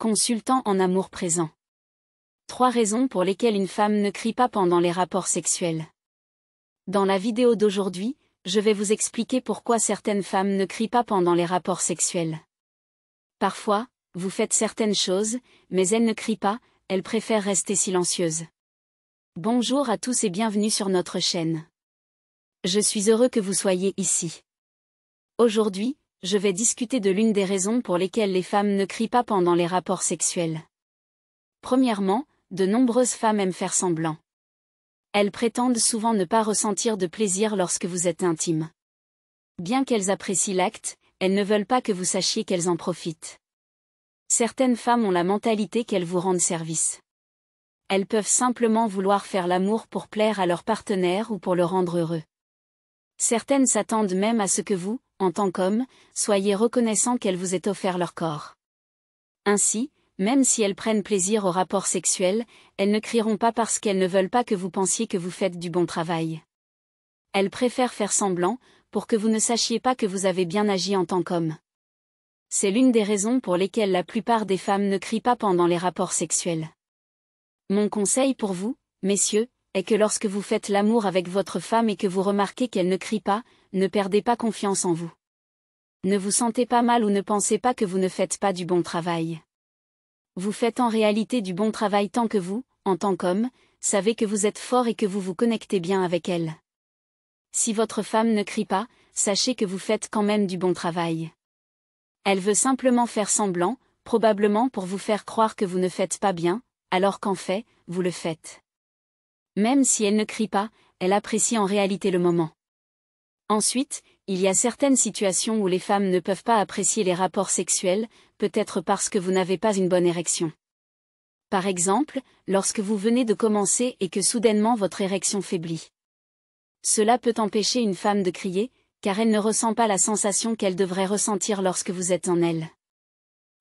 Consultant en amour présent. 3 raisons pour lesquelles une femme ne crie pas pendant les rapports sexuels. Dans la vidéo d'aujourd'hui, je vais vous expliquer pourquoi certaines femmes ne crient pas pendant les rapports sexuels. Parfois, vous faites certaines choses, mais elles ne crient pas, elles préfèrent rester silencieuses. Bonjour à tous et bienvenue sur notre chaîne. Je suis heureux que vous soyez ici. Aujourd'hui, je vais discuter de l'une des raisons pour lesquelles les femmes ne crient pas pendant les rapports sexuels. Premièrement, de nombreuses femmes aiment faire semblant. Elles prétendent souvent ne pas ressentir de plaisir lorsque vous êtes intime. Bien qu'elles apprécient l'acte, elles ne veulent pas que vous sachiez qu'elles en profitent. Certaines femmes ont la mentalité qu'elles vous rendent service. Elles peuvent simplement vouloir faire l'amour pour plaire à leur partenaire ou pour le rendre heureux. Certaines s'attendent même à ce que vous, en tant qu'homme, soyez reconnaissant qu'elles vous aient offert leur corps. Ainsi, même si elles prennent plaisir au rapport sexuel, elles ne crieront pas parce qu'elles ne veulent pas que vous pensiez que vous faites du bon travail. Elles préfèrent faire semblant, pour que vous ne sachiez pas que vous avez bien agi en tant qu'homme. C'est l'une des raisons pour lesquelles la plupart des femmes ne crient pas pendant les rapports sexuels. Mon conseil pour vous, messieurs, est que lorsque vous faites l'amour avec votre femme et que vous remarquez qu'elle ne crie pas, ne perdez pas confiance en vous. Ne vous sentez pas mal ou ne pensez pas que vous ne faites pas du bon travail. Vous faites en réalité du bon travail tant que vous, en tant qu'homme, savez que vous êtes fort et que vous vous connectez bien avec elle. Si votre femme ne crie pas, sachez que vous faites quand même du bon travail. Elle veut simplement faire semblant, probablement pour vous faire croire que vous ne faites pas bien, alors qu'en fait, vous le faites. Même si elle ne crie pas, elle apprécie en réalité le moment. Ensuite, il y a certaines situations où les femmes ne peuvent pas apprécier les rapports sexuels, peut-être parce que vous n'avez pas une bonne érection. Par exemple, lorsque vous venez de commencer et que soudainement votre érection faiblit. Cela peut empêcher une femme de crier, car elle ne ressent pas la sensation qu'elle devrait ressentir lorsque vous êtes en elle.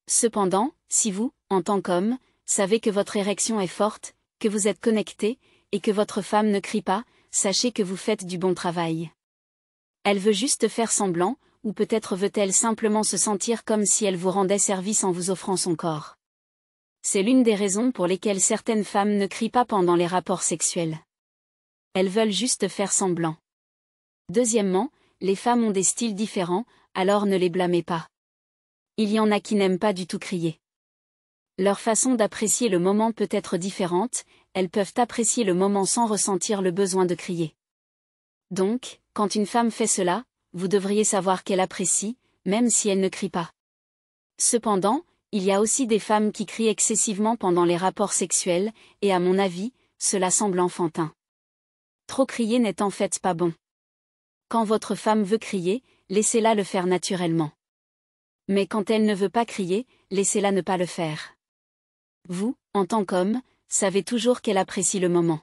Cependant, si vous, en tant qu'homme, savez que votre érection est forte, que vous êtes connecté, et que votre femme ne crie pas, sachez que vous faites du bon travail. Elle veut juste faire semblant, ou peut-être veut-elle simplement se sentir comme si elle vous rendait service en vous offrant son corps. C'est l'une des raisons pour lesquelles certaines femmes ne crient pas pendant les rapports sexuels. Elles veulent juste faire semblant. Deuxièmement, les femmes ont des styles différents, alors ne les blâmez pas. Il y en a qui n'aiment pas du tout crier. Leur façon d'apprécier le moment peut être différente, elles peuvent apprécier le moment sans ressentir le besoin de crier. Donc, quand une femme fait cela, vous devriez savoir qu'elle apprécie, même si elle ne crie pas. Cependant, il y a aussi des femmes qui crient excessivement pendant les rapports sexuels, et à mon avis, cela semble enfantin. Trop crier n'est en fait pas bon. Quand votre femme veut crier, laissez-la le faire naturellement. Mais quand elle ne veut pas crier, laissez-la ne pas le faire. Vous, en tant qu'homme, savez toujours qu'elle apprécie le moment.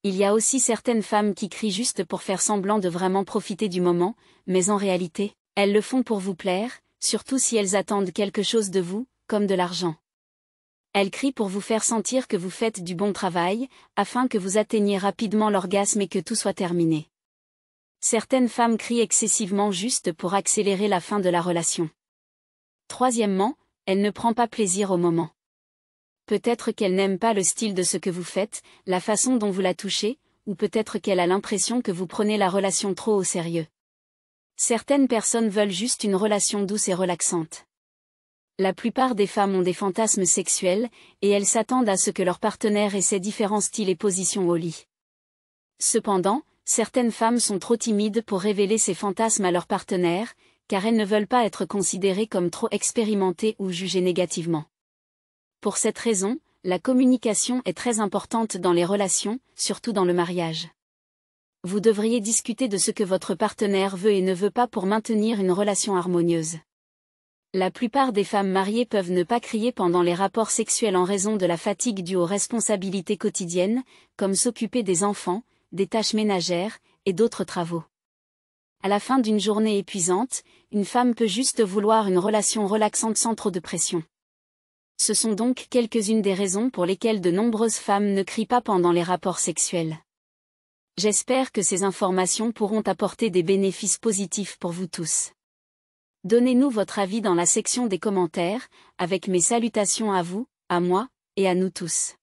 Il y a aussi certaines femmes qui crient juste pour faire semblant de vraiment profiter du moment, mais en réalité, elles le font pour vous plaire, surtout si elles attendent quelque chose de vous, comme de l'argent. Elles crient pour vous faire sentir que vous faites du bon travail, afin que vous atteigniez rapidement l'orgasme et que tout soit terminé. Certaines femmes crient excessivement juste pour accélérer la fin de la relation. Troisièmement, elle ne prend pas plaisir au moment. Peut-être qu'elle n'aime pas le style de ce que vous faites, la façon dont vous la touchez, ou peut-être qu'elle a l'impression que vous prenez la relation trop au sérieux. Certaines personnes veulent juste une relation douce et relaxante. La plupart des femmes ont des fantasmes sexuels, et elles s'attendent à ce que leur partenaire ait ces différents styles et positions au lit. Cependant, certaines femmes sont trop timides pour révéler ces fantasmes à leur partenaire, car elles ne veulent pas être considérées comme trop expérimentées ou jugées négativement. Pour cette raison, la communication est très importante dans les relations, surtout dans le mariage. Vous devriez discuter de ce que votre partenaire veut et ne veut pas pour maintenir une relation harmonieuse. La plupart des femmes mariées peuvent ne pas crier pendant les rapports sexuels en raison de la fatigue due aux responsabilités quotidiennes, comme s'occuper des enfants, des tâches ménagères, et d'autres travaux. À la fin d'une journée épuisante, une femme peut juste vouloir une relation relaxante sans trop de pression. Ce sont donc quelques-unes des raisons pour lesquelles de nombreuses femmes ne crient pas pendant les rapports sexuels. J'espère que ces informations pourront apporter des bénéfices positifs pour vous tous. Donnez-nous votre avis dans la section des commentaires, avec mes salutations à vous, à moi, et à nous tous.